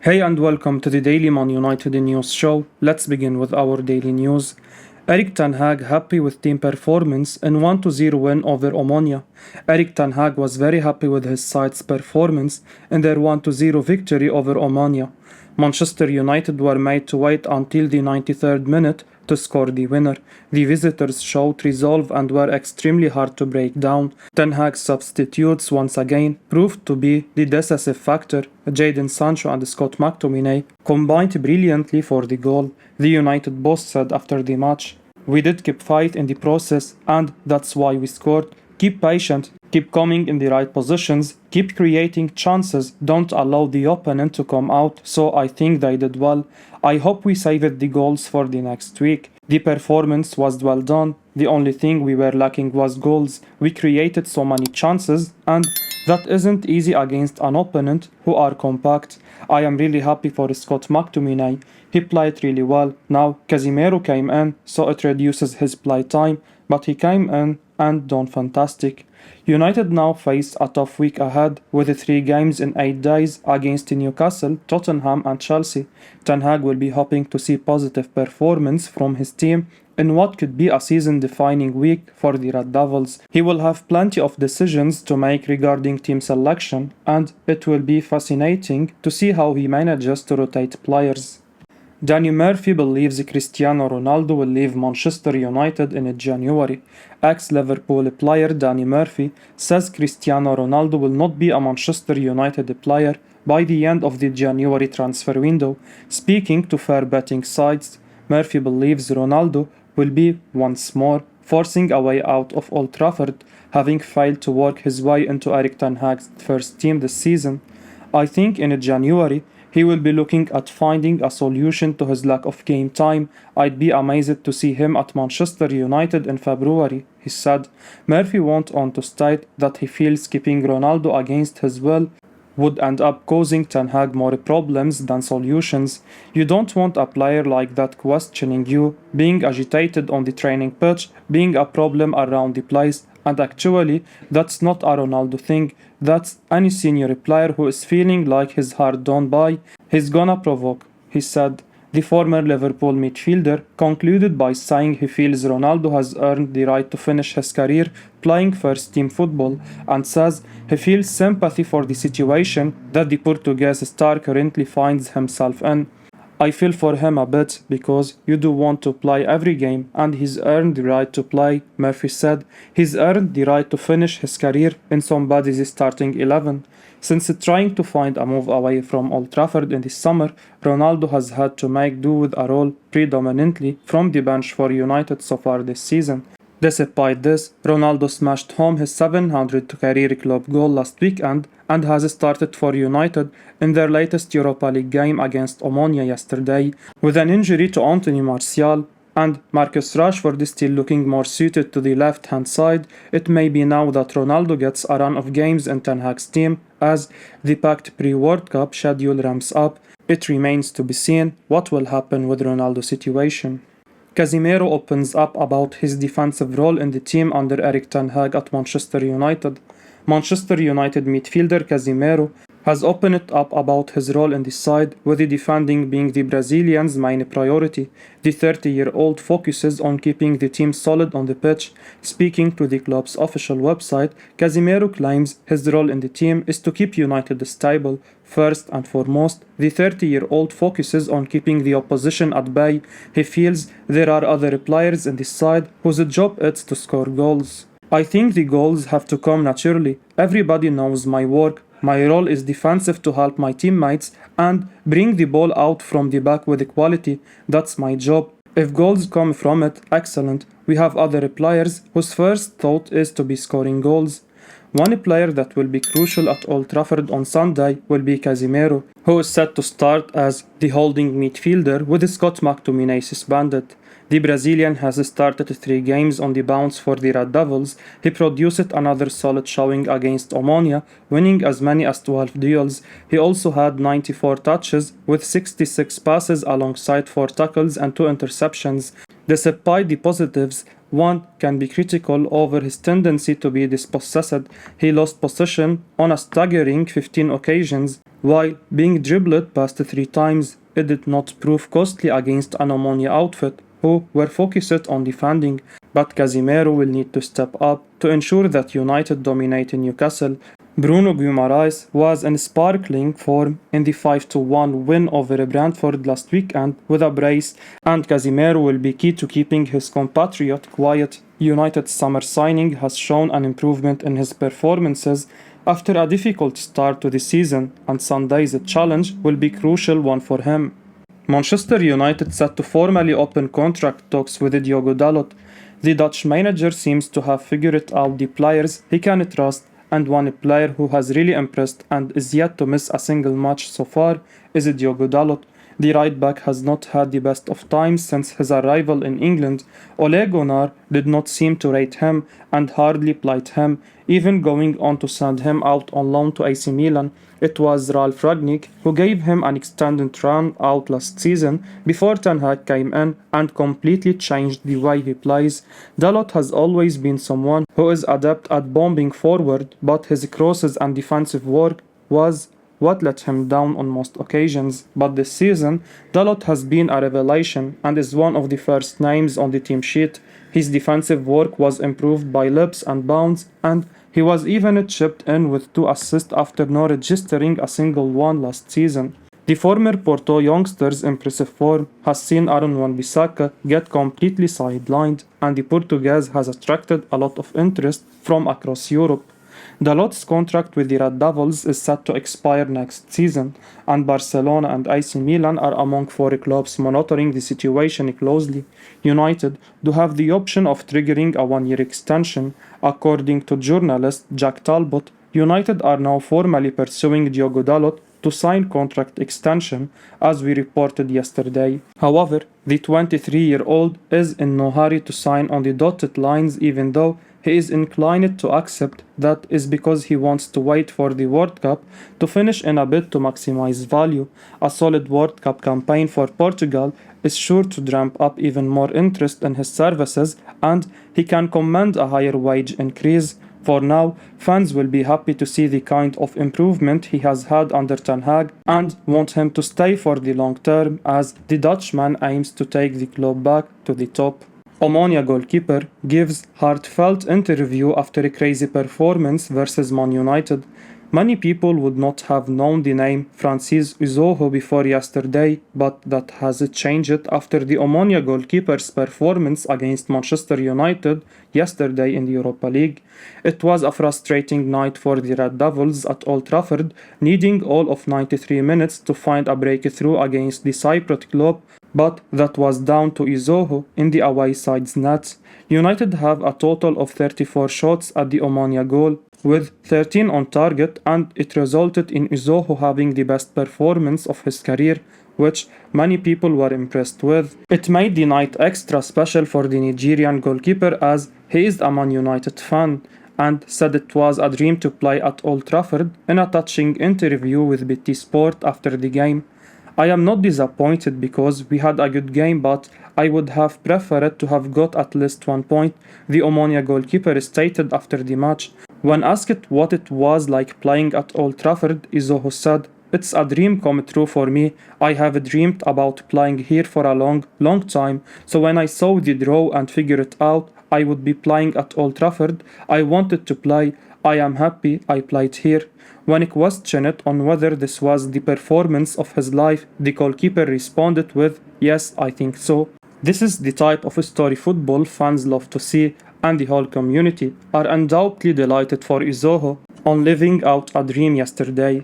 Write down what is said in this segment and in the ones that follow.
Hey and welcome to the Daily Man United News Show. Let's begin with our daily news. Erik Tanhaag happy with team performance in 1-0 win over Omonia. Erik Tanhaag was very happy with his side's performance in their 1-0 victory over Omonia. Manchester United were made to wait until the 93rd minute to score the winner. The visitors showed resolve and were extremely hard to break down. Ten Hag's substitutes once again proved to be the decisive factor. Jadon Sancho and Scott McTominay combined brilliantly for the goal. The United boss said after the match, "We did keep fight in the process and that's why we scored. Keep patient, keep coming in the right positions, keep creating chances, don't allow the opponent to come out, so I think they did well. I hope we saved the goals for the next week. The performance was well done, the only thing we were lacking was goals. We created so many chances and that isn't easy against an opponent who are compact. I am really happy for Scott McTominay. He played really well. Now Casimiro came in, so it reduces his play time, but he came in and done fantastic. United now face a tough week ahead with 3 games in 8 days against Newcastle, Tottenham and Chelsea. Ten Hag will be hoping to see positive performance from his team in what could be a season-defining week for the Red Devils. He will have plenty of decisions to make regarding team selection, and it will be fascinating to see how he manages to rotate players. Danny Murphy believes Cristiano Ronaldo will leave Manchester United in January. Ex-Liverpool player Danny Murphy says Cristiano Ronaldo will not be a Manchester United player by the end of the January transfer window. Speaking to fair betting sites, Murphy believes Ronaldo will be once more forcing a way out of Old Trafford, having failed to work his way into Erik Ten Hag's first team this season. I think in January he will be looking at finding a solution to his lack of game time. I'd be amazed to see him at Manchester United in February, he said. Murphy went on to state that he feels keeping Ronaldo against his will would end up causing Ten Hag more problems than solutions. You don't want a player like that questioning you, being agitated on the training pitch, being a problem around the place, and actually, that's not a Ronaldo thing. That's any senior player who is feeling like his heart done by, he's gonna provoke, he said. The former Liverpool midfielder concluded by saying he feels Ronaldo has earned the right to finish his career playing first-team football and says he feels sympathy for the situation that the Portuguese star currently finds himself in. I feel for him a bit because you do want to play every game and he's earned the right to play, Murphy said. He's earned the right to finish his career in somebody's starting 11. Since trying to find a move away from Old Trafford in the summer, Ronaldo has had to make do with a role predominantly from the bench for United so far this season. Despite this, Ronaldo smashed home his 700th career club goal last weekend and has started for United in their latest Europa League game against Omonia yesterday. With an injury to Anthony Martial and Marcus Rashford is still looking more suited to the left-hand side, it may be now that Ronaldo gets a run of games in Ten Hag's team as the packed pre-World Cup schedule ramps up. It remains to be seen what will happen with Ronaldo's situation. Casimiro opens up about his defensive role in the team under Erik Ten Hag at Manchester United. Manchester United midfielder Casimiro has opened up about his role in the side, with the defending being the Brazilian's main priority. The 30-year-old focuses on keeping the team solid on the pitch. Speaking to the club's official website, Casimiro claims his role in the team is to keep United stable. First and foremost, the 30-year-old focuses on keeping the opposition at bay. He feels there are other players in the side whose job is to score goals. I think the goals have to come naturally. Everybody knows my work. My role is defensive to help my teammates and bring the ball out from the back with quality. That's my job. If goals come from it, excellent. We have other players whose first thought is to be scoring goals. One player that will be crucial at Old Trafford on Sunday will be Casimiro, who is set to start as the holding midfielder with Scott McTominay suspended. The Brazilian has started 3 games on the bounce for the Red Devils. He produced another solid showing against Omonia, winning as many as 12 duels. He also had 94 touches with 66 passes alongside 4 tackles and 2 interceptions. Despite the positives, one can be critical over his tendency to be dispossessed. He lost possession on a staggering 15 occasions, while being dribbled past 3 times. It did not prove costly against an Omonia outfit, who were focused on defending, but Casimiro will need to step up to ensure that United dominate Newcastle. Bruno Guimaraes was in sparkling form in the 5-1 win over Brentford last weekend with a brace, and Casimiro will be key to keeping his compatriot quiet. United's summer signing has shown an improvement in his performances after a difficult start to the season, and Sunday's challenge will be a crucial one for him. Manchester United set to formally open contract talks with Diogo Dalot. The Dutch manager seems to have figured out the players he can trust, and one player who has really impressed and is yet to miss a single match so far is Diogo Dalot. The right back has not had the best of times since his arrival in England. Ole Gunnar did not seem to rate him and hardly plied him, even going on to send him out on loan to AC Milan. It was Ralf Rangnick who gave him an extended run out last season before Tanhaag came in and completely changed the way he plays. Dalot has always been someone who is adept at bombing forward, but his crosses and defensive work was what let him down on most occasions. But this season, Dalot has been a revelation and is one of the first names on the team sheet. His defensive work was improved by leaps and bounds, and he was even chipped in with 2 assists after not registering a single one last season. The former Porto youngster's impressive form has seen Aaron Wan-Bissaka get completely sidelined, and the Portuguese has attracted a lot of interest from across Europe. Dalot's contract with the Red Devils is set to expire next season, and Barcelona and AC Milan are among 4 clubs monitoring the situation closely. United do have the option of triggering a 1-year extension. According to journalist Jack Talbot, United are now formally pursuing Diogo Dalot to sign contract extension, as we reported yesterday. However, the 23-year-old is in no hurry to sign on the dotted lines, even though he is inclined to accept that is because he wants to wait for the World Cup to finish in a bid to maximize value. A solid World Cup campaign for Portugal is sure to ramp up even more interest in his services, and he can command a higher wage increase. For now, fans will be happy to see the kind of improvement he has had under Tanhaag and want him to stay for the long term, as the Dutchman aims to take the club back to the top. Omonia goalkeeper gives heartfelt interview after a crazy performance versus Man United. Many people would not have known the name Francis Uzoho before yesterday, but that has changed after the Omonia goalkeeper's performance against Manchester United yesterday in the Europa League. It was a frustrating night for the Red Devils at Old Trafford, needing all of 93 minutes to find a breakthrough against the Cypriot club, but that was down to Izoho in the away side's net. United have a total of 34 shots at the Omonia goal, with 13 on target, and it resulted in Izoho having the best performance of his career, which many people were impressed with. It made the night extra special for the Nigerian goalkeeper, as he is a Man United fan, and said it was a dream to play at Old Trafford in a touching interview with BT Sport after the game. I am not disappointed because we had a good game, but I would have preferred to have got at least 1 point, the Omonia goalkeeper stated after the match. When asked what it was like playing at Old Trafford, Izoho said, "It's a dream come true for me. I have dreamed about playing here for a long time, so when I saw the draw and figured it out I would be playing at Old Trafford, I wanted to play. I am happy I played here." When questioned on whether this was the performance of his life, the goalkeeper responded with, "Yes, I think so." This is the type of story football fans love to see, and the whole community are undoubtedly delighted for Izoho on living out a dream yesterday.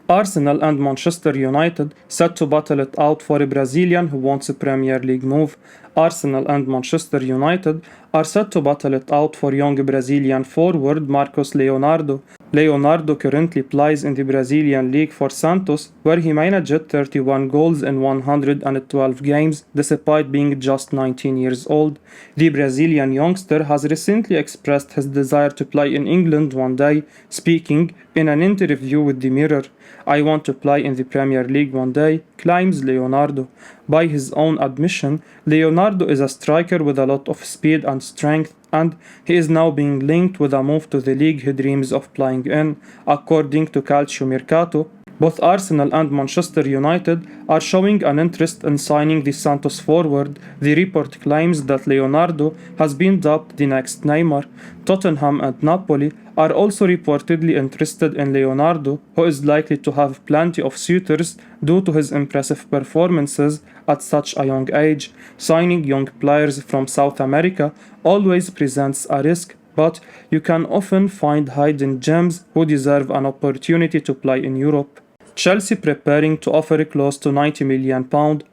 Arsenal and Manchester United set to battle it out for a Brazilian who wants a Premier League move. Arsenal and Manchester United are set to battle it out for young Brazilian forward Marcos Leonardo. Leonardo currently plays in the Brazilian league for Santos, where he managed 31 goals in 112 games despite being just 19 years old. The Brazilian youngster has recently expressed his desire to play in England one day, speaking in an interview with the Mirror. "I want to play in the Premier League one day," claims Leonardo. By his own admission, Leonardo is a striker with a lot of speed and strength, and he is now being linked with a move to the league he dreams of playing in. According to Calcio Mercato, both Arsenal and Manchester United are showing an interest in signing the Santos forward. The report claims that Leonardo has been dubbed the next Neymar. Tottenham and Napoli are also reportedly interested in Leonardo, who is likely to have plenty of suitors due to his impressive performances at such a young age. Signing young players from South America always presents a risk, but you can often find hidden gems who deserve an opportunity to play in Europe. Chelsea preparing to offer close to £90 million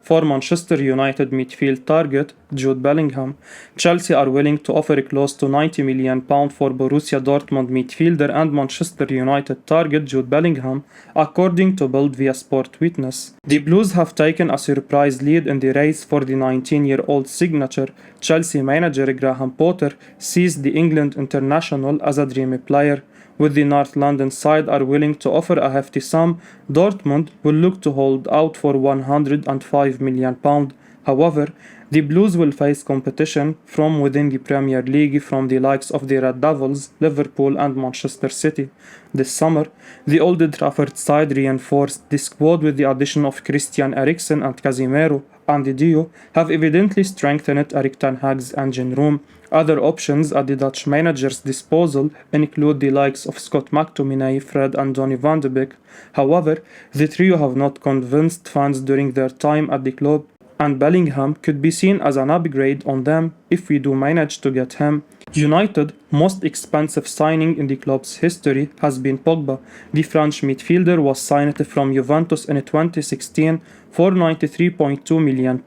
for Manchester United midfield target Jude Bellingham. Chelsea are willing to offer close to £90 million for Borussia Dortmund midfielder and Manchester United target Jude Bellingham, according to Bild via Sport Witness. The Blues have taken a surprise lead in the race for the 19-year-old signature. Chelsea manager Graham Potter sees the England international as a dreamy player. With the North London side are willing to offer a hefty sum, Dortmund will look to hold out for £105 million. However, the Blues will face competition from within the Premier League from the likes of the Red Devils, Liverpool and Manchester City. This summer, the Old Trafford side reinforced the squad with the addition of Christian Eriksen and Casimiro, and the duo have evidently strengthened Erik Tanhaag's engine room. Other options at the Dutch manager's disposal include the likes of Scott McTominay, Fred and Donny van de Beek. However, the trio have not convinced fans during their time at the club, and Bellingham could be seen as an upgrade on them if we do manage to get him. United most expensive signing in the club's history has been Pogba. The French midfielder was signed from Juventus in 2016 for £93.2 million.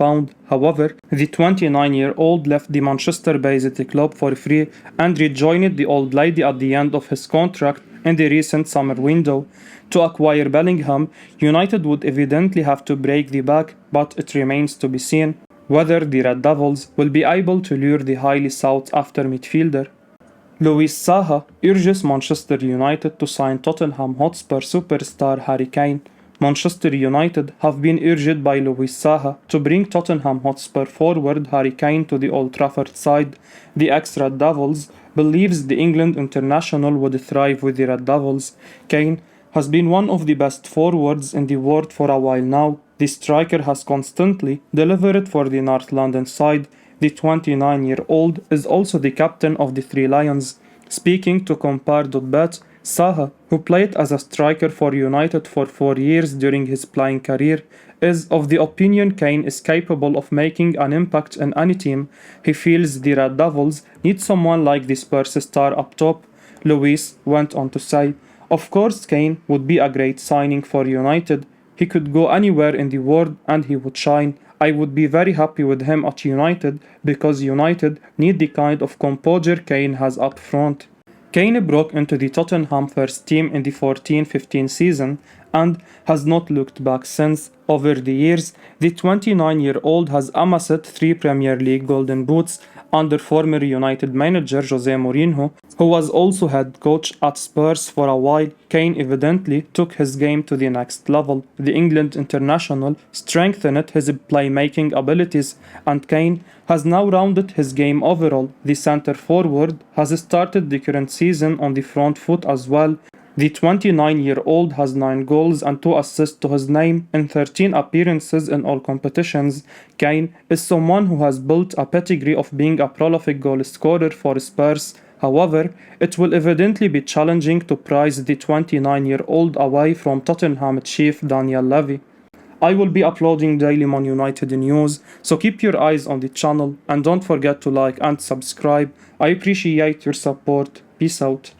However, the 29-year-old left the Manchester-based club for free and rejoined the Old Lady at the end of his contract in the recent summer window. To acquire Bellingham, United would evidently have to break the back, but it remains to be seen whether the Red Devils will be able to lure the highly sought-after midfielder. Luis Saha urges Manchester United to sign Tottenham Hotspur superstar Harry Kane. Manchester United have been urged by Luis Saha to bring Tottenham Hotspur forward Harry Kane to the Old Trafford side. The ex-Red Devils believes the England international would thrive with the Red Devils. Kane has been one of the best forwards in the world for a while now. The striker has constantly delivered for the North London side. The 29-year-old is also the captain of the Three Lions. Speaking to Compare.bet, Saha, who played as a striker for United for 4 years during his playing career, is of the opinion Kane is capable of making an impact in any team. He feels the Red Devils need someone like the Spurs star up top. Luis went on to say, "Of course Kane would be a great signing for United. He could go anywhere in the world and he would shine. I would be very happy with him at United because United need the kind of composure Kane has up front." Kane broke into the Tottenham first team in the 14-15 season and has not looked back since. Over the years, the 29-year-old has amassed 3 Premier League Golden Boots under former United manager Jose Mourinho, who was also head coach at Spurs for a while. Kane evidently took his game to the next level. The England international strengthened his playmaking abilities, and Kane has now rounded his game overall. The centre forward has started the current season on the front foot as well. The 29-year-old has 9 goals and 2 assists to his name in 13 appearances in all competitions. Kane is someone who has built a pedigree of being a prolific goal scorer for Spurs. However, it will evidently be challenging to prize the 29-year-old away from Tottenham chief Daniel Levy. I will be uploading daily Man United news, so keep your eyes on the channel and don't forget to like and subscribe. I appreciate your support. Peace out.